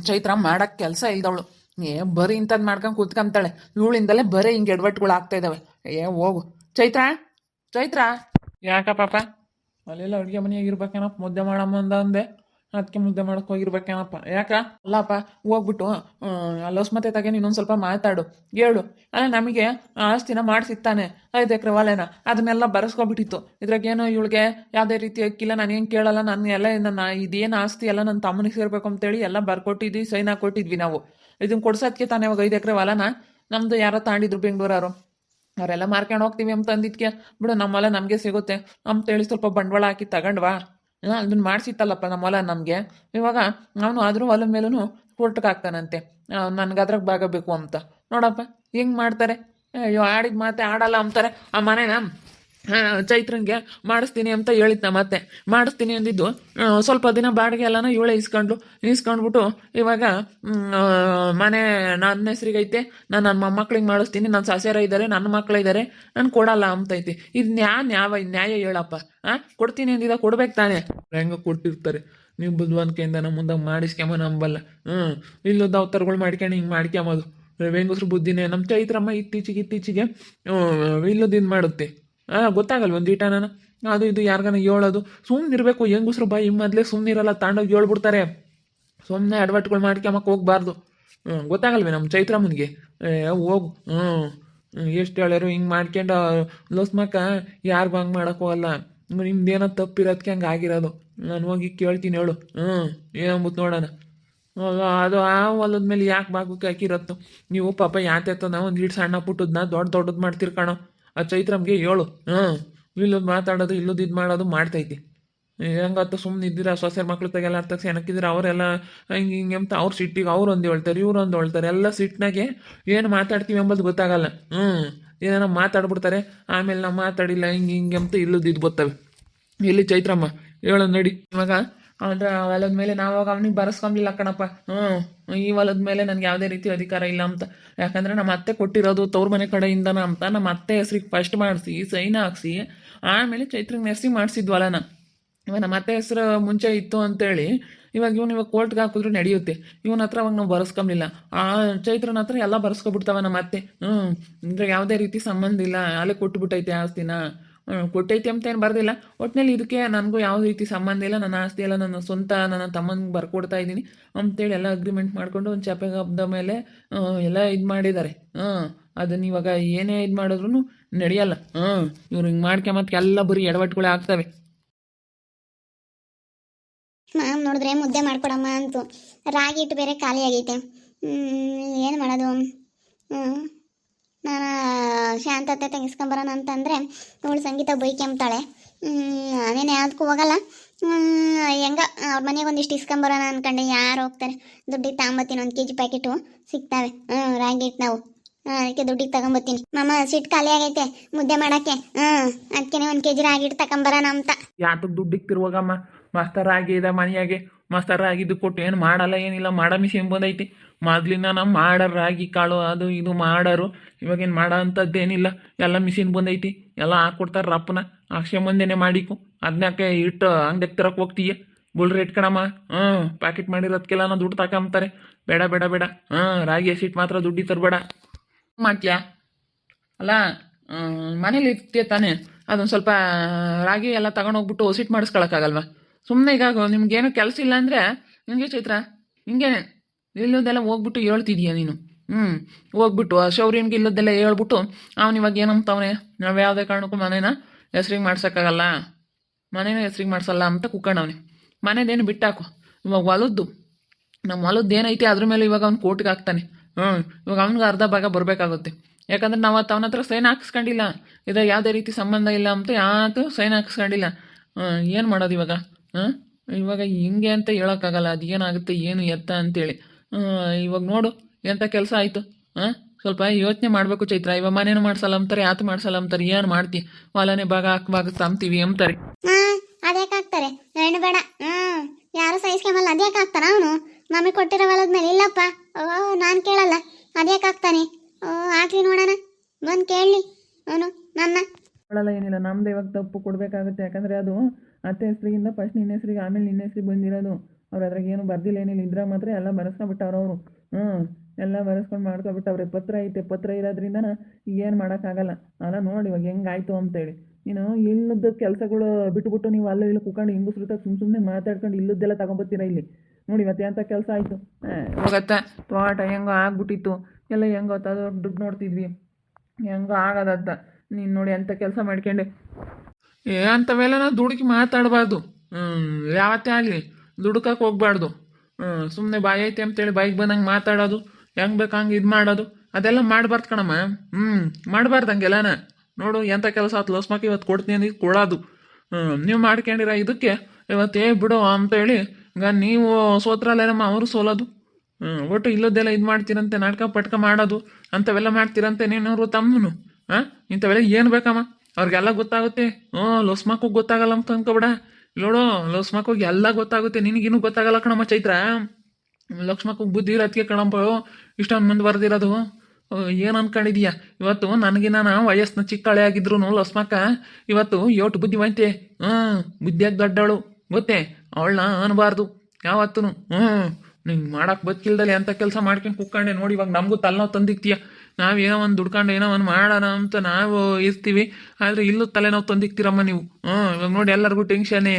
ಚೈತ್ರ ಮಾಡಕ್ಕೆ ಕೆಲಸ ಇಲ್ದವಳು. ಬರೀ ಇಂಥದ್ದು ಮಾಡ್ಕೊಂಡು ಕೂತ್ಕೊಂತಾಳೆ. ಇವಳಿಂದಲೇ ಬರೀ ಹಿಂಗೆ ಎಡವಟ್ಟುಗಳು ಆಗ್ತಾ ಇದ್ದಾವೆ. ಹೋಗು ಚೈತ್ರ. ಚೈತ್ರ ಯಾಕ ಪಾಪ ಅಲ್ಲೆಲ್ಲ ಅಡುಗೆ ಮನೆಯಾಗ ಇರ್ಬೇಕೇನಪ್ಪ, ಮುದ್ದೆ ಮಾಡಮ್ಮ ಅಂದೆ. ಅದಕ್ಕೆ ಮುದ್ದೆ ಮಾಡಕ್ಕೆ ಹೋಗಿರ್ಬೇಕೇನಪ್ಪ. ಯಾಕ ಅಲ್ಲಪ್ಪ ಹೋಗ್ಬಿಟ್ಟು ಲೋಸ್ಮತೆ ತಗೇನು ಇನ್ನೊಂದು ಸ್ವಲ್ಪ ಮಾತಾಡು, ಹೇಳು. ಅಲ್ಲ ನಮಗೆ ಆಸ್ತಿನ ಮಾಡಿಸಿತ್ತಾನೆ 5 ಎಕರೆ ಹೊಲೆನ, ಅದನ್ನೆಲ್ಲ ಬರೆಸ್ಕೊಬಿಟ್ಟಿತ್ತು. ಇದ್ರಾಗೇನು ಇವಳಿಗೆ ಯಾವುದೇ ರೀತಿ ಅಕ್ಕಿಲ್ಲ, ನಾನು ಏನು ಕೇಳಲ್ಲ, ನಾನು ಎಲ್ಲ ನನ್ನ ಇದೇನು ಆಸ್ತಿ ಎಲ್ಲ ನನ್ನ ತಮ್ಮನಿಗೆ ಸೇರ್ಬೇಕು ಅಂತೇಳಿ ಎಲ್ಲ ಬರ್ಕೊಟ್ಟಿದ್ವಿ, ಸೈನ್ ಹಾಕೊಟ್ಟಿದ್ವಿ ನಾವು. ಇದನ್ನು ಕೊಡ್ಸೋದಕ್ಕೆ ತಾನೇ ಇವಾಗ 5 ಎಕರೆ ಹೊಲನ ನಮ್ಮದು ಯಾರೋ ತಾಂಡಿದ್ರು ಬೆಂಗಳೂರವರು. ಅವರೆಲ್ಲ ಮಾರ್ಕೊಂಡು ಹೋಗ್ತೀವಿ ಅಂತ ಅಂದಿದ್ಕೆ ಬಿಡು, ನಮ್ಮ ಹೊಲ ನಮಗೆ ಸಿಗುತ್ತೆ ಅಂತೇಳಿ ಸ್ವಲ್ಪ ಬಂಡವಾಳ ಹಾಕಿ ತಗೊಂಡ್ವಾ. ಅದನ್ನ ಮಾಡಿಸಿತ್ತಲ್ಲಪ್ಪ ನಮ್ಮ ಹೊಲ ನಮಗೆ. ಇವಾಗ ಅವನು ಆದರೂ ಹೊಲದ ಮೇಲೂ ಕೋರ್ಟ್ಗೆ ಹಾಕ್ತಾನಂತೆ ನನಗದ್ರಾಗ ಭಾಗ ಬೇಕು ಅಂತ. ನೋಡಪ್ಪ ಹೆಂಗೆ ಮಾಡ್ತಾರೆ. ಅಯ್ಯೋ ಆಡಿದ ಮಾತೆ ಆಡಲ್ಲ ಅಂತಾರೆ. ಆ ಮನೆನ ಚೈತ್ರನ್ಗೆ ಮಾಡಿಸ್ತೀನಿ ಅಂತ ಹೇಳಿದ್ನ, ಮತ್ತೆ ಮಾಡಿಸ್ತೀನಿ ಅಂದಿದ್ದು ಸ್ವಲ್ಪ ದಿನ ಬಾಡಿಗೆ ಎಲ್ಲನ ಇವಳೇ ಇಸ್ಕೊಂಡ್ಬಿಟ್ಟು ಇವಾಗ ಮನೆ ನನ್ನ ಹೆಸ್ರಿಗೈತೆ, ನಾನು ನನ್ನ ಮೊಮ್ಮಕ್ಳಿಗೆ ಮಾಡಿಸ್ತೀನಿ, ನನ್ನ ಸಸ್ಯರ ಇದ್ದಾರೆ, ನನ್ನ ಮಕ್ಕಳಿದ್ದಾರೆ, ನಾನು ಕೊಡಲ್ಲ ಅಂತೈತಿ. ಇದು ನ್ಯಾಯ ಹೇಳಪ್ಪ. ಕೊಡ್ತೀನಿ ಅಂದಿದ್ದ ಕೊಡ್ಬೇಕು ತಾನೆ. ಹೆಂಗ ಕೊಟ್ಟಿರ್ತಾರೆ. ನೀವು ಬುದ್ಧಿವಂತಿಕೆಯಿಂದ ನಮ್ಮ ಮುಂದೆ ಮಾಡಿಸ್ಕೊಂಬ ನಂಬಲ್ಲ. ಇಲ್ಲದ ಅವತಾರಗಳು ಮಾಡ್ಕೊಂಡು ಹಿಂಗೆ ಮಾಡ್ಕೊಂಬೋದು. ಹೆಂಗಸ್ರು ಬುದ್ಧಿನೇ. ನಮ್ಮ ಚೈತ್ರಮ್ಮ ಇತ್ತೀಚೆಗೆ ಇಲ್ಲದಿದ್ದು ಮಾಡುತ್ತೆ. ಗೊತ್ತಾಗಲ್ವ ಒಂದೀಟ ನಾನು ಅದು ಇದು ಯಾರಿಗಾನ ಹೇಳೋದು. ಸುಮ್ಮನಿರ್ಬೇಕು. ಹೆಂಗಸ್ರು ಬಾಯಿ ಮೊದಲೇ ಸುಮ್ಮನಿರಲ್ಲ, ತಾಂಡೋಗಿ ಹೇಳ್ಬಿಡ್ತಾರೆ. ಸುಮ್ಮನೆ ಅಡ್ವರ್ಟ್ಗಳು ಮಾಡ್ಕೊಂಬಕ್ಕೆ ಹೋಗ್ಬಾರ್ದು. ಗೊತ್ತಾಗಲ್ವೇ ನಮ್ಮ ಚೈತ್ರಮ್ಮನಿಗೆ. ಹೋಗು. ಎಷ್ಟು ಹೇಳ್ಯಾರು ಹಿಂಗೆ ಮಾಡ್ಕೊಂಡು ಲೋಸ್ಮಕ್ಕ ಯಾರಿಗೂ ಹಂಗೆ ಮಾಡೋಕ್ಕೆ ಹೋಗಲ್ಲ. ನಿಮ್ದೇನೋ ತಪ್ಪಿರೋದಕ್ಕೆ ಹಂಗೆ ಆಗಿರೋದು. ನಾನು ಹೋಗಿ ಕೇಳ್ತೀನಿ, ಹೇಳು. ಏನಂಬುತ್ತು ನೋಡೋಣ. ಅದು ಆ ಹೊಲದ ಮೇಲೆ ಯಾಕೆ ಬಾಗಕ್ಕೆ ಹಾಕಿರತ್ತು. ನೀವು ಪಾಪ ಯಾತೆತ್ತೋ ನಾವು ಒಂದು ಸಣ್ಣ ಪುಟ್ಟದನ್ನ ದೊಡ್ಡದು ಮಾಡ್ತಿರ್ ಕಾಣೋ. ಆ ಚೈತ್ರಮ್ಗೆ ಹೇಳು. ಇಲ್ಲದ ಮಾತಾಡೋದು ಇಲ್ಲದ ಇದು ಮಾಡೋದು ಮಾಡ್ತೈತಿ. ಹೆಂಗತ್ತ ಸುಮ್ಮನೆ ಇದ್ದೀರಾ, ಸೊಸೆ ಮಕ್ಳು ತೆಗೆಲ್ಲ ಅರ್ಥಕ್ಕೆ ಏನಕ್ಕಿದ್ರೆ ಅವರೆಲ್ಲ ಹಿಂಗೆ ಅಂತ ಅವ್ರ ಸಿಟ್ಟಿಗೆ ಅವ್ರು ಒಂದು ಹೇಳ್ತಾರೆ, ಇವ್ರು ಒಂದು ಹೇಳ್ತಾರೆ. ಎಲ್ಲ ಸಿಟ್ಟಿನಾಗೆ ಏನು ಮಾತಾಡ್ತೀವಿ ಎಂಬುದು ಗೊತ್ತಾಗಲ್ಲ. ಏನೇನೋ ಮಾತಾಡ್ಬಿಡ್ತಾರೆ. ಆಮೇಲೆ ನಾವು ಮಾತಾಡಿಲ್ಲ ಹಿಂಗೆ ಅಂತ ಇಲ್ಲದ ಇದು ಬರ್ತವೆ. ಇಲ್ಲಿ ಚೈತ್ರಮ್ಮ ಹೇಳೋ ನಡಿ. ಇವಾಗ ಅಂದ್ರೆ ಹೊಲದ ಮೇಲೆ ನಾವಾಗ ಅವನಿಗೆ ಬರೆಸ್ಕೊಂಬಿಲ್ಲ ಕಣಪ್ಪ. ಈ ಹೊಲದ ಮೇಲೆ ನನಗೆ ಯಾವುದೇ ರೀತಿ ಅಧಿಕಾರ ಇಲ್ಲ ಅಂತ. ಯಾಕಂದರೆ ನಮ್ಮ ಅತ್ತೆ ಕೊಟ್ಟಿರೋದು ತವ್ರ ಮನೆ ಕಡೆಯಿಂದನ ಅಂತ ನಮ್ಮ ಅತ್ತೆ ಹೆಸ್ರಿಗೆ ಫಸ್ಟ್ ಮಾಡಿಸಿ ಸೈನ್ ಹಾಕ್ಸಿ ಆಮೇಲೆ ಚೈತ್ರನ ಹೆಸ್ರಿಗೆ ಮಾಡಿಸಿದ್ವಲ್ಲನ. ಇವಾಗ ನಮ್ಮ ಅತ್ತೆ ಹೆಸ್ರು ಮುಂಚೆ ಇತ್ತು ಅಂತೇಳಿ ಇವಾಗ ಕೋರ್ಟ್ಗೆ ಹಾಕಿದ್ರು ನಡೆಯುತ್ತೆ. ಇವನ ಹತ್ರ ಅವಾಗ ನಾವು ಬರೆಸ್ಕೊಂಬಿಲ್ಲ. ಆ ಚೈತ್ರನ ಹತ್ರ ಎಲ್ಲ ಬರೆಸ್ಕೊಬಿಡ್ತಾವ ನಮ್ಮ ಅತ್ತೆ. ಅಂದರೆ ಯಾವುದೇ ರೀತಿ ಸಂಬಂಧ ಇಲ್ಲ, ಅಲ್ಲೇ ಕೊಟ್ಟುಬಿಟ್ಟೈತೆ ಆಸ್ತಿನ. ಕೊಟ್ಟೈತಿ ಅಂತ ಏನು ಬರ್ದಿಲ್ಲ. ಒಟ್ಟಿನಲ್ಲಿ ಇದಕ್ಕೆ ನನಗೂ ಯಾವುದೇ ರೀತಿ ಸಂಬಂಧ ಇಲ್ಲ. ನನ್ನ ಆಸ್ತಿ ಎಲ್ಲ ನನ್ನ ಸ್ವಂತ, ನನ್ನ ತಮ್ಮನಿಗೆ ಬರ್ಕೊಡ್ತಾ ಇದ್ದೀನಿ ಅಂತೇಳಿ ಎಲ್ಲ ಅಗ್ರಿಮೆಂಟ್ ಮಾಡಿಕೊಂಡು ಒಂದು ಚಾಪೆಗೆ ಹಬ್ಬದ ಮೇಲೆ ಎಲ್ಲ ಇದು ಮಾಡಿದ್ದಾರೆ. ಅದನ್ನ ಇವಾಗ ಏನೇ ಇದು ಮಾಡಿದ್ರು ನಡೆಯಲ್ಲ. ಇವ್ರು ಹಿಂಗೆ ಮಾಡ್ಕೊಂಬತ್ಕೆ ಎಲ್ಲ ಬರೀ ಎಡವಟ್ಟುಗಳೇ ಆಗ್ತವೆ. ಮಾಮ್ ನೋಡಿದ್ರೆ ಮುದ್ದೆ ಮಾಡ್ಕೊಡಮ್ಮ ಅಂತು. ರಾಗಿ ಹಿಟ್ಟು ಬೇರೆ ಖಾಲಿ ಆಗೈತೆ. ಏನು ಮಾಡೋದು? ನಾನು ಶಾಂತತೆ ತೆಗಿಸ್ಕೊಂಬರೋಣ ಅಂತಂದರೆ ಅವಳು ಸಂಗೀತ ಬೈಕೆಂಬ್ತಾಳೆ. ನಾನೇನು ಯಾವುದಕ್ಕೂ ಹೋಗಲ್ಲ. ಹೆಂಗ ಅವ್ರ ಮನೆಗೆ ಒಂದಿಷ್ಟು ಇಸ್ಕೊಂಬರೋಣ ಅಂದ್ಕೊಂಡೆ. ಯಾರು ಹೋಗ್ತಾರೆ? ದುಡ್ಡಿಗೆ ತಗೊಂಬತ್ತೀನಿ. 1 kg ಪ್ಯಾಕೆಟು ಸಿಗ್ತಾವೆ ರಾಗಿ ಹಿಟ್ಟು ನಾವು. ಅದಕ್ಕೆ ದುಡ್ಡಿಗೆ ತಗೊಂಬತ್ತೀನಿ. ಮಾಮ ಸಿಟ್ಟು ಖಾಲಿ ಆಗೈತೆ ಮುದ್ದೆ ಮಾಡೋಕ್ಕೆ. ಅದಕ್ಕೆ 1 kg ರಾಗಿ ಹಿಟ್ಟು ತಗೊಂಬರೋಣ ಅಂತ. ಯಾತಕ್ಕೆ ದುಡ್ಡಿಗೆ ತಿರುವಾಗಮ್ಮ? ಮಸ್ತ ರಾಗಿ ಇದೆ ಮನೆಯಾಗೆ. ಮಸ್ತ ರಾಗಿದ್ದು ಕೊಟ್ಟು ಏನು ಮಾಡಲ್ಲ, ಏನಿಲ್ಲ. ಮಾಡೋ ಮಿಷಿನ್ ಬಂದೈತಿ. ಮೊದ್ಲಿನ ನಮ್ಮ ಮಾಡೋ ರಾಗಿ ಕಾಳು ಅದು ಇದು ಮಾಡೋರು. ಇವಾಗೇನು ಮಾಡೋ ಅಂಥದ್ದೇನಿಲ್ಲ. ಎಲ್ಲ ಮಿಷಿನ್ ಬಂದೈತಿ. ಎಲ್ಲ ಹಾಕ್ಕೊಡ್ತಾರೆ ರಪ್ಪನ. ಅಕ್ಷಯ ಮುಂದೆನೇ ಮಾಡಿಕು. ಅದನ್ನಕ್ಕೆ ಇಟ್ಟು ಅಂಗಡಿಗೆ ತರಕ್ಕೆ ಹೋಗ್ತೀಯ? ಬುಲ್ ರೇಟ್ ಕಣಮ್ಮ. ಪ್ಯಾಕೆಟ್ ಮಾಡಿರೋದಕ್ಕೆಲ್ಲ ದುಡ್ಡು ತಗೊಂತಾರೆ. ಬೇಡ ಬೇಡ ಬೇಡ. ರಾಗಿ ಹಸಿಟ್ಟು ಮಾತ್ರ ದುಡ್ಡಿ ತರಬೇಡ. ಮಾಡ್ತೀಯಾ? ಅಲ್ಲ ಮನೇಲಿ ಇರ್ತೀಯ ತಾನೇ, ಅದೊಂದು ಸ್ವಲ್ಪ ರಾಗಿ ಎಲ್ಲ ತಗೊಂಡೋಗ್ಬಿಟ್ಟು ಹಸಿಟ್ಟು ಮಾಡಿಸ್ಕೊಳಕ್ಕಾಗಲ್ವ? ಸುಮ್ಮನೆ ಈಗ ನಿಮ್ಗೇನು ಕೆಲಸ ಇಲ್ಲ ಅಂದರೆ ನಿಮಗೆ ಚೈತ್ರ ಹಿಂಗೇನೆ ಇಲ್ಲದೆಲ್ಲ ಹೋಗ್ಬಿಟ್ಟು ಹೇಳ್ತಿದೀಯ ನೀನು. ಹೋಗ್ಬಿಟ್ಟು ಶೌರ್ಯನ್ಗೆ ಇಲ್ಲದೆಲ್ಲ ಹೇಳ್ಬಿಟ್ಟು ಅವ್ನು ಇವಾಗ ಏನಂತವನೆ, ನಾವು ಯಾವುದೇ ಕಾರಣಕ್ಕೂ ಮನೇನ ಹೆಸ್ರಿಗೆ ಮಾಡ್ಸೋಕ್ಕಾಗಲ್ಲ, ಮನೇನ ಹೆಸ್ರಿಗೆ ಮಾಡ್ಸಲ್ಲ ಅಂತ ಕುಕ್ಕಂಡವನೆ. ಮನೇದೇನು ಬಿಟ್ಟಾಕು. ಇವಾಗ ಹೊಲದ್ದು ನಮ್ಮ ಹೊಲದ್ದು ಏನೈತೆ ಅದ್ರ ಮೇಲೆ ಇವಾಗ ಅವ್ನು ಕೋರ್ಟ್ಗೆ ಹಾಕ್ತಾನೆ. ಇವಾಗ ಅವ್ನಿಗೆ ಅರ್ಧ ಭಾಗ ಬರಬೇಕಾಗುತ್ತೆ. ಯಾಕಂದ್ರೆ ನಾವು ಅವನ ಹತ್ರ ಸೈನ್ ಹಾಕಿಸ್ಕೊಂಡಿಲ್ಲ. ಇದು ಯಾವುದೇ ರೀತಿ ಸಂಬಂಧ ಇಲ್ಲ ಅಂತ ಯಾತು ಸೈನ್ ಹಾಕಿಸ್ಕೊಂಡಿಲ್ಲ. ಏನು ಮಾಡೋದು ಇವಾಗ? ಇವಾಗ ಹಿಂಗೆ ಅಂತ ಹೇಳೋಕ್ಕಾಗಲ್ಲ. ಅದು ಏನಾಗುತ್ತೆ ಏನು ಎತ್ತ ಅಂತೇಳಿ. ಇವಾಗ ನೋಡು ಎಂಥ ಕೆಲಸ ಆಯಿತು. ಸ್ವಲ್ಪ ಯೋಚನೆ ಮಾಡಬೇಕು ಚೈತ್ರ. ಇವಾಗ ಮನೇನು ಮಾಡ್ಸಲ್ಲ ಅಂತಾರೆ, ಯಾತು ಮಾಡ್ಸಲ್ಲ ಅಂತಾರೆ. ಏನು ಮಾಡ್ತಿ? ಹೊಲನೇ ಭಾಗ ತಂಬ್ತೀವಿ ಅಂತಾರೆ. ಅದ್ಯಾಕೆ ಹಾಕ್ತಾರೆ? ಹೆಣ್ಣು ಬೇಡ. ಯಾರು ಸಹಿಸ್ಕೊಂಬಲ್ಲ. ಅದ್ಯಾಕೆ ಹಾಕ್ತಾನ ಅವನು? ಮಮ್ಮಿ ಕೊಟ್ಟಿರೋ ಹೊಲದ ಮೇಲೆ? ಇಲ್ಲಪ್ಪ, ನಾನು ಕೇಳಲ್ಲ. ಅದ್ಯಾಕೆ ಹಾಕ್ತಾನೆ? ಹಾಕ್ಲಿ ನೋಡೋಣ, ಬಂದು ಕೇಳಲಿ ಅವನು ನನ್ನ. ಹೇಳಲ್ಲ ಏನಿಲ್ಲ. ನಮ್ದು ಇವಾಗ ತಪ್ಪು ಕೊಡಬೇಕಾಗುತ್ತೆ. ಯಾಕಂದರೆ ಅದು ಅತ್ತೆ ಹೆಸ್ರಿಗಿಂದ ಫಸ್ಟ್ ನಿನ್ನ ಹೆಸ್ರಿಗೆ ಆಮೇಲೆ ನಿನ್ನ ಹೆಸ್ರಿಗೆ ಬಂದಿರೋದು. ಅವ್ರು ಅದ್ರಾಗ ಏನು ಬರ್ದಿಲ್ಲ ಏನಿಲ್ಲ ಇದ್ರಾಗ ಮಾತ್ರ ಎಲ್ಲ ಬರೆಸ್ಕೊಂಡ್ಬಿಟ್ಟವ್ರು ಅವರು. ಹ್ಞೂ, ಎಲ್ಲ ಬರೆಸ್ಕೊಂಡು ಮಾಡ್ಕೊಬಿಟ್ಟವ್ರೆ. ಪತ್ರ ಐತೆ, ಪತ್ರ ಇರೋದ್ರಿಂದ ಏನು ಮಾಡೋಕ್ಕಾಗಲ್ಲ. ಅಲ್ಲ ನೋಡಿ ಇವಾಗ ಹೆಂಗಾಯ್ತು ಅಂತೇಳಿ. ನೀನು ಇಲ್ಲದ ಕೆಲಸಗಳು ಬಿಟ್ಬಿಟ್ಟು ನೀವು ಅಲ್ಲೂ ಇಲ್ಲಿ ಕುತ್ಕೊಂಡು ಹಿಂಗಸ್ರುತ್ತ ಸುಮ್ಮನೆ ಮಾತಾಡ್ಕೊಂಡು ಇಲ್ಲದ್ದೆಲ್ಲ ತಗೊಂಬತ್ತೀರಾ ಇಲ್ಲಿ. ನೋಡಿ ಇವತ್ತು ಎಂಥ ಕೆಲಸ ಆಯಿತು. ಹೋಗತ್ತ ತೋಟ ಹೆಂಗೋ ಆಗ್ಬಿಟ್ಟಿತ್ತು, ಎಲ್ಲ ಹೆಂಗೋ ಅದು ದುಡ್ಡು ನೋಡ್ತಿದ್ವಿ, ಹೆಂಗೋ ಆಗದಂತ. ನೀನು ನೋಡಿ ಎಂಥ ಕೆಲಸ ಮಾಡ್ಕೊಂಡೆ. ಅಂಥವೆಲ್ಲ ದುಡುಕಿ ಮಾತಾಡಬಾರ್ದು. ಯಾವತ್ತೇ ಆಗಲಿ ದುಡುಕಕ್ಕೆ ಹೋಗ್ಬಾರ್ದು. ಸುಮ್ಮನೆ ಬಾಯಿ ಐತೆ ಅಂತೇಳಿ ಬಾಯಿಗೆ ಬಂದಂಗೆ ಮಾತಾಡೋದು, ಹೆಂಗೆ ಬೇಕು ಹಂಗೆ ಇದು ಮಾಡೋದು, ಅದೆಲ್ಲ ಮಾಡಬಾರ್ದು ಕಣಮ್ಮ. ಮಾಡಬಾರ್ದು ಹಂಗೆಲ್ಲನ. ನೋಡು ಎಂಥ ಕೆಲಸ ಆಯ್ತು ಲಸ್ಮಕ್ಕೆ ಇವತ್ತು ಕೊಡ್ತೀನಿ ಅಂದಿದ್ದು ಕೊಡೋದು. ನೀವು ಮಾಡ್ಕೊಂಡಿರ ಇದಕ್ಕೆ ಇವತ್ತೇ ಬಿಡು ಅಂತೇಳಿ ಈಗ ನೀವು ಸೋತ್ರಲ್ಲೇನಮ್ಮ ಅವರು ಸೋಲೋದು. ಒಟ್ಟು ಇಲ್ಲದ್ದೆಲ್ಲ ಇದು ಮಾಡ್ತೀರಂತೆ, ನಾಟಕ ಪಟ್ಕ ಮಾಡೋದು ಅಂಥವೆಲ್ಲ ಮಾಡ್ತೀರಂತೆ ನೀನವರು ತಮ್ಮನು. ಇಂಥವೆಲ್ಲ ಏನು ಬೇಕಮ್ಮ? ಅವ್ರಿಗೆಲ್ಲ ಗೊತ್ತಾಗುತ್ತೆ. ಲಸ್ಮಕ್ಕೂ ಗೊತ್ತಾಗಲ್ಲ ಅಂತ ಅನ್ಕೋಬೇಡ. ನೋಡು ಲಕ್ಷ್ಮಕ್ಕೋಗಿ ಎಲ್ಲ ಗೊತ್ತಾಗುತ್ತೆ, ನಿನಗಿನ್ನೂ ಗೊತ್ತಾಗಲ್ಲ ಕಣಮ್ಮ ಚೈತ್ರ. ಲಕ್ಷ್ಮಕ್ಕೋಗಿ ಬುದ್ಧಿ ಇರೋದಕ್ಕೆ ಕಣಪ್ಪ ಇಷ್ಟೊಂದು ಮುಂದುವರೆದಿರೋದು. ಏನು ಅನ್ಕೊಂಡಿದೀಯ? ಇವತ್ತು ನನಗಿನ್ನ ವಯಸ್ಸಿನ ಚಿಕ್ಕಳೆ ಆಗಿದ್ರು ಲಕ್ಷ್ಮಕ್ಕ ಇವತ್ತು ಯೋಟು ಬುದ್ಧಿವಂತೆ. ಬುದ್ಧಿಯಾಗಿ ದೊಡ್ಡವಳು ಗೊತ್ತೇ. ಅವಳನ್ನ ಅನ್ಬಾರ್ದು ಯಾವತ್ತೂ. ನಿಂಗೆ ಮಾಡಕ್ಕೆ ಬದುಕಿಲ್ದಲ್ಲಿ ಅಂತ ಕೆಲಸ ಮಾಡ್ಕೊಂಡು ಕುತ್ಕೊಂಡೆ. ನೋಡಿ ಇವಾಗ ನಮಗೂ ತಲೆನೋವು ತಂದಿಕ್ತೀಯ. ನಾವೇನೋ ಒಂದು ದುಡ್ಕೊಂಡು ಏನೋ ಒಂದು ಮಾಡೋಣ ಅಂತ ನಾವು ಇರ್ತೀವಿ, ಆದರೆ ಇಲ್ಲೂ ತಲೆನೋವು ತಂದಿಕ್ತೀರಮ್ಮ ನೀವು. ಇವಾಗ ನೋಡಿ ಎಲ್ಲರಿಗೂ ಟೆನ್ಷನ್ನೇ.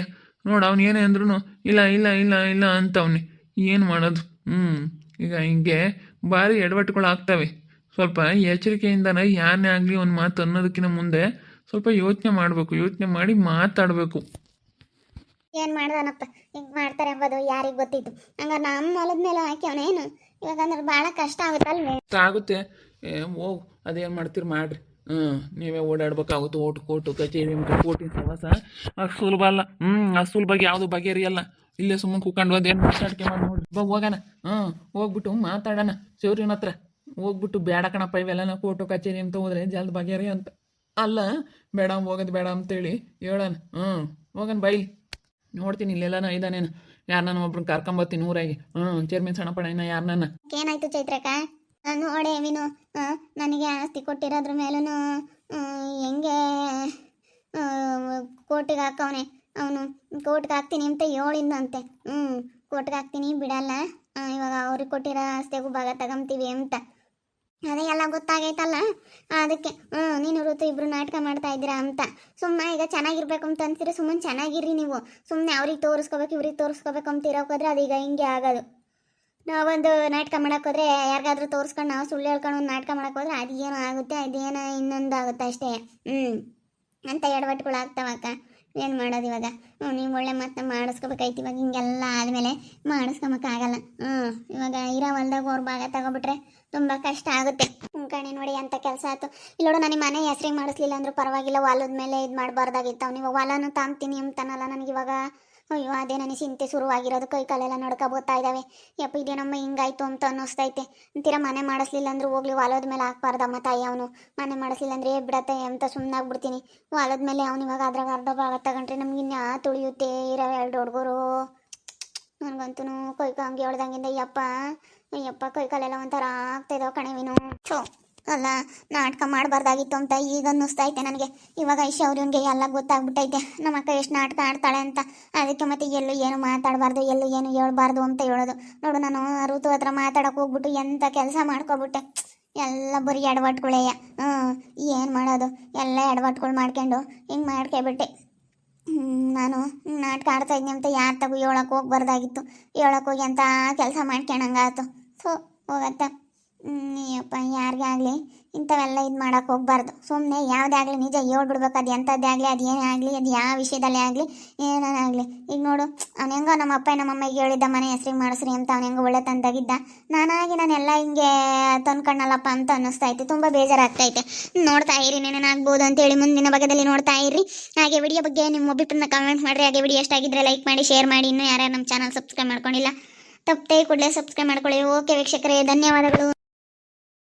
ನೋಡಿ ಅವ್ನು ಏನೇ ಅಂದ್ರೂ ಇಲ್ಲ ಇಲ್ಲ ಇಲ್ಲ ಇಲ್ಲ ಅಂತವ್ನೆ. ಏನು ಮಾಡೋದು? ಈಗ ಹಿಂಗೆ ಭಾರಿ ಎಡವಟ್ಟುಗಳು ಆಗ್ತವೆ. ಸ್ವಲ್ಪ ಎಚ್ಚರಿಕೆಯಿಂದನೇ ಯಾರನ್ನೇ ಆಗಲಿ ಒಂದು ಮಾತು ಅನ್ನೋದಕ್ಕಿಂತ ಮುಂದೆ ಸ್ವಲ್ಪ ಯೋಚನೆ ಮಾಡಬೇಕು. ಯೋಚನೆ ಮಾಡಿ ಮಾತಾಡಬೇಕು. ಏನು ಮಾಡ್ದಾನಪ್ಪ ಹಿಂಗೆ ಮಾಡ್ತಾರೆ ಎಂಬುದು ಯಾರಿಗೆ ಗೊತ್ತಿತ್ತು? ಹಂಗಾರೆ ನಮ್ಮ ಹೊಲದ ಮೇಲೆ ಹಾಕಿ ಅವನೇನು ಇವಾಗ ಅಂದ್ರೆ ಭಾಳ ಕಷ್ಟ ಆಗುತ್ತಲ್ವೇ? ಆಗುತ್ತೆ. ಹೋಗು, ಅದೇನು ಮಾಡ್ತೀರಿ ಮಾಡ್ರಿ. ನೀವೇ ಓಡಾಡ್ಬೇಕಾಗುತ್ತೆ. ಓಟು ಕೋಟು ಕಚೇರಿ ಕೋಟಿನ ಸವಾಸ ಅಷ್ಟು ಸುಲಭ ಅಲ್ಲ. ಅಷ್ಟು ಸುಲಭವಾಗಿ ಯಾವುದು ಬಗೆಹರಿಯಲ್ಲ. ಇಲ್ಲೇ ಸುಮ್ಮನೆ ಕೂತ್ಕೊಂಡು ಒಂದು ಏನು ಮಾತಾಡ್ಕೆ ಮಾಡಿ ನೋಡ್ರಿ. ಹೋಗೋಣ. ಹೋಗ್ಬಿಟ್ಟು ಮಾತಾಡೋಣ ಶಿವ್ರಿನ ಹತ್ರ. ಹೋಗ್ಬಿಟ್ಟು ಬೇಡ ಕಣಪ್ಪ ಇವೆಲ್ಲ ಕೋಟು ಕಚೇರಿ ಅಂತ ಹೋದ್ರೆ ಜಲ್ದಿ ಬಗೆಹರಿ ಅಂತ. ಅಲ್ಲ ಬೇಡ ಹೋಗೋದು ಬೇಡ ಅಂತೇಳಿ ಹೇಳೋಣ. ಹೋಗೋಣ ಬೈಲಿ. ನೋಡ್ತೀನಿ ಇಲ್ಲೆಲ್ಲ ಇದ್ದಾನೇನು, ಯಾರನ್ನ ಒಬ್ರನ್ನ ಕರ್ಕೊಂಬತ್ತೀನಿ ಊರಾಗಿ. ಚೇರ್ಮನ್ ಸಣ್ಣಪ್ಪಣ ಇನ್ನ ಯಾರನ್ನ. ಏನಾಯ್ತು ಚೈತ್ರಕ್ಕ? ನೋಡೆ ವಿನು, ನನಗೆ ಆಸ್ತಿ ಕೊಟ್ಟಿರೋದ್ರ ಮೇಲೂ ಹೆಂಗೆ ಕೋರ್ಟಿಗೆ ಹಾಕವನೆ ಅವನು. ಕೋರ್ಟ್ಗೆ ಹಾಕ್ತೀನಿ ಅಂತ ಹೇಳಿದ್ನಂತೆ. ಕೋರ್ಟ್ಗೆ ಹಾಕ್ತೀನಿ ಬಿಡಲ್ಲ, ಇವಾಗ ಅವ್ರಿಗೆ ಕೊಟ್ಟಿರೋ ಆಸ್ತಿಗೂ ಭಾಗ ತಗೊಂತೀವಿ ಅಂತ. ಅದೇ ಎಲ್ಲ ಗೊತ್ತಾಗೈತಲ್ಲ, ಅದಕ್ಕೆ ನೀನು ಋತು ಇಬ್ರು ನಾಟಕ ಮಾಡ್ತಾ ಇದ್ದೀರಾ ಅಂತ. ಸುಮ್ಮನೆ ಈಗ ಚೆನ್ನಾಗಿರ್ಬೇಕು ಅಂತ ಅಂತೀರಿ, ಸುಮ್ಮನೆ ಚೆನ್ನಾಗಿರ್ರಿ ನೀವು. ಸುಮ್ಮನೆ ಅವ್ರಿಗೆ ತೋರಿಸ್ಕೋಬೇಕು ಇವ್ರಿಗೆ ತೋರಿಸ್ಕೋಬೇಕು ಅಂತ ಇರೋಕೋದ್ರೆ ಅದೀಗ ಹಿಂಗೆ ಆಗೋದು. ನಾವೊಂದು ನಾಟಕ ಮಾಡೋಕ್ಕೋದ್ರೆ ಯಾರಿಗಾದ್ರೂ ತೋರಿಸ್ಕೊಂಡು ನಾವು ಸುಳ್ಳು ಹೇಳ್ಕೊಂಡು ಒಂದು ನಾಟಕ ಮಾಡೋಕ್ಕೋದ್ರೆ ಅದೇನೋ ಆಗುತ್ತೆ, ಅದೇನೋ ಇನ್ನೊಂದು ಆಗುತ್ತೆ ಅಷ್ಟೇ. ಅಂತ ಎಡವಟ್ಟುಗಳು ಆಗ್ತಾವಕ್ಕ. ಏನು ಮಾಡೋದು ಇವಾಗ? ನೀವು ಒಳ್ಳೆ ಮತ್ತೆ ಮಾಡಿಸ್ಕೋಬೇಕಾಯ್ತು. ಇವಾಗ ಹಿಂಗೆಲ್ಲ ಆದಮೇಲೆ ಮಾಡಿಸ್ಕೊಳಕ್ಕಾಗಲ್ಲ. ಇವಾಗ ಇರೋ ಹೊಲ್ದಾಗ ಅವ್ರ ಭಾಗ ತಗೊಬಿಟ್ರೆ ತುಂಬ ಕಷ್ಟ ಆಗುತ್ತೆ. ಕಣೆ ನೋಡಿ ಅಂಥ ಕೆಲಸ ಆಯ್ತು. ಇಲ್ಲೋಡು ನನಗೆ ಮನೆ ಹೆಸ್ರಿಗೆ ಮಾಡಿಸ್ಲಿಲ್ಲ ಅಂದ್ರೂ ಪರವಾಗಿಲ್ಲ, ಹೊಲದ ಮೇಲೆ ಇದು ಮಾಡಬಾರ್ದಾಗಿತ್ತು. ಅವ್ನು ಇವಾಗ ಹೊಲನೂ ತಾಂತೀನಿ ಅಂತಾನಲ್ಲ ನನಗಿವಾಗ. ಅಯ್ಯೋ ಅದೇ ನನಗೆ ಚಿಂತೆ ಶುರುವಾಗಿರೋದು. ಕೈ ಕಾಲೆಲ್ಲ ನಡ್ಕೊಬೋತಾ ಇದ್ದಾವೆ. ಯಪ್ಪ ಇದೇನಮ್ಮ ಹಿಂಗಾಯ್ತು ಅಂತ ಅನ್ನಿಸ್ತೈತೆ. ಅಂತೀರ ಮನೆ ಮಾಡಿಸ್ಲಿಲ್ಲ ಅಂದ್ರೂ ಹೋಗ್ಲಿ, ಹೊಲದ ಮೇಲೆ ಹಾಕ್ಬಾರ್ದಮ್ಮ ತಾಯಿ. ಅವನು ಮನೆ ಮಾಡಿಸ್ಲಿಲ್ಲ ಅಂದರೆ ಬಿಡತ್ತೆ ಅಂತ ಸುಮ್ಮನೆ ಆಗ್ಬಿಡ್ತೀನಿ. ಹೊಲದ ಮೇಲೆ ಅವ್ನು ಇವಾಗ ಅದ್ರಾಗ ಅರ್ಧ ಭಾಗ ತಗೊಂಡ್ರೆ ನಮ್ಗೆ ಇನ್ಯಾ ತುಳಿಯುತ್ತೆ. ಇರೋ 2 ಹುಡುಗರು ನನಗಂತೂ ಕೈ ಹಂಗೆ ಹೇಳ್ದಂಗಿಂದ ಅಯ್ಯಪ್ಪ ಕೈ ಕಾಲೆಲ್ಲ ಒಂಥರ ಆಗ್ತಾಯಿದ್ದಾವೆ ಕಣವಿನು. ಅಲ್ಲ ನಾಟಕ ಮಾಡಬಾರ್ದಾಗಿತ್ತು ಅಂತ ಈಗ ಅನ್ನಿಸ್ತೈತೆ ನನಗೆ. ಇವಾಗ ಅವ್ರಿಗೆ ಎಲ್ಲ ಗೊತ್ತಾಗ್ಬಿಟ್ಟೈತೆ ನಮ್ಮ ಅಕ್ಕ ಎಷ್ಟು ನಾಟಕ ಆಡ್ತಾಳೆ ಅಂತ. ಅದಕ್ಕೆ ಮತ್ತೆ ಎಲ್ಲೂ ಏನು ಮಾತಾಡಬಾರ್ದು, ಎಲ್ಲೂ ಏನು ಹೇಳ್ಬಾರ್ದು ಅಂತ ಹೇಳೋದು. ನೋಡು ನಾನು ಋತು ಹತ್ರ ಮಾತಾಡೋಕೆ ಹೋಗ್ಬಿಟ್ಟು ಎಂಥ ಕೆಲಸ ಮಾಡ್ಕೊಬಿಟ್ಟೆ. ಎಲ್ಲ ಬರೀ ಎಡವಟ್ಗಳೇಯ. ಏನು ಮಾಡೋದು? ಎಲ್ಲ ಎಡವಟ್ಗಳು ಮಾಡ್ಕೊಂಡು ಹಿಂಗೆ ಮಾಡ್ಕೊಬಿಟ್ಟೆ. ನಾನು ನಾಟಕ ಆಡ್ತಾ ಇದ್ದೀನಿ ಅಂತ ಯಾರ ತಗೋ ಹೇಳೋಕೆ ಹೋಗ್ಬಾರ್ದಾಗಿತ್ತು. ಹೇಳೋಕೆ ಹೋಗಿ ಅಂತ ಕೆಲಸ ಮಾಡ್ಕೊಳಂಗಾಯ್ತು. ಹೋಗತ್ತ. ಅಪ್ಪ ಯಾರಿಗೇ ಆಗಲಿ ಇಂಥವೆಲ್ಲ ಇದು ಮಾಡೋಕೆ ಹೋಗ್ಬಾರ್ದು. ಸುಮ್ಮನೆ ಯಾವುದೇ ಆಗಲಿ ನಿಜ ಹೇಳ್ಬಿಡ್ಬೇಕು. ಅದು ಎಂಥದ್ದೇ ಆಗಲಿ, ಅದು ಏನೇ ಆಗಲಿ, ಅದು ಯಾವ ವಿಷಯದಲ್ಲೇ ಆಗಲಿ, ಏನಾಗಲಿ. ಈಗ ನೋಡು ಅವ್ನು ಹೆಂಗೋ ನಮ್ಮ ಅಪ್ಪ ನಮ್ಮ ಅಮ್ಮಗೆ ಹೇಳಿದ್ದ ಮನೆ ಹೆಸ್ರಿಗೆ ಮಾಡಿಸ್ರಿ ಅಂತ. ಅವ್ನು ಹೆಂಗೋ ಒಳ್ಳೆ ತಂದಾಗಿದ್ದ. ನಾನೆಲ್ಲ ಹಿಂಗೆ ತಂದ್ಕೊಂಡಲ್ಲಪ್ಪ ಅಂತ ಅನ್ನಿಸ್ತೈತೆ. ತುಂಬ ಬೇಜಾರಾಗ್ತೈತೆ. ನೋಡ್ತಾ ಇರಿ ಏನೇನಾಗ್ಬೋದು ಅಂತೇಳಿ ಮುಂದಿನ ಭಾಗದಲ್ಲಿ ನೋಡ್ತಾ ಇರಿ. ಹಾಗೆ ವಿಡಿಯೋ ಬಗ್ಗೆ ನಿಮ್ಮ ಅಭಿಪ್ರಾಯನ ಕಮೆಂಟ್ ಮಾಡಿರಿ. ಹಾಗೆ ವಿಡಿಯೋ ಎಷ್ಟಾಗಿದ್ದರೆ ಲೈಕ್ ಮಾಡಿ, ಶೇರ್ ಮಾಡಿ. ಇನ್ನೂ ಯಾರ್ಯಾರು ನಮ್ಮ ಚಾನಲ್ ಸಬ್ಸ್ಕ್ರೈಬ್ ಮಾಡ್ಕೊಂಡಿಲ್ಲ ತಪ್ಪೇ ಕೂಡಲೇ ಸಬ್ಸ್ಕ್ರೈಬ್ ಮಾಡ್ಕೊಳ್ಳಿ. ಓಕೆ ವೀಕ್ಷಕರೇ, ಧನ್ಯವಾದಗಳು.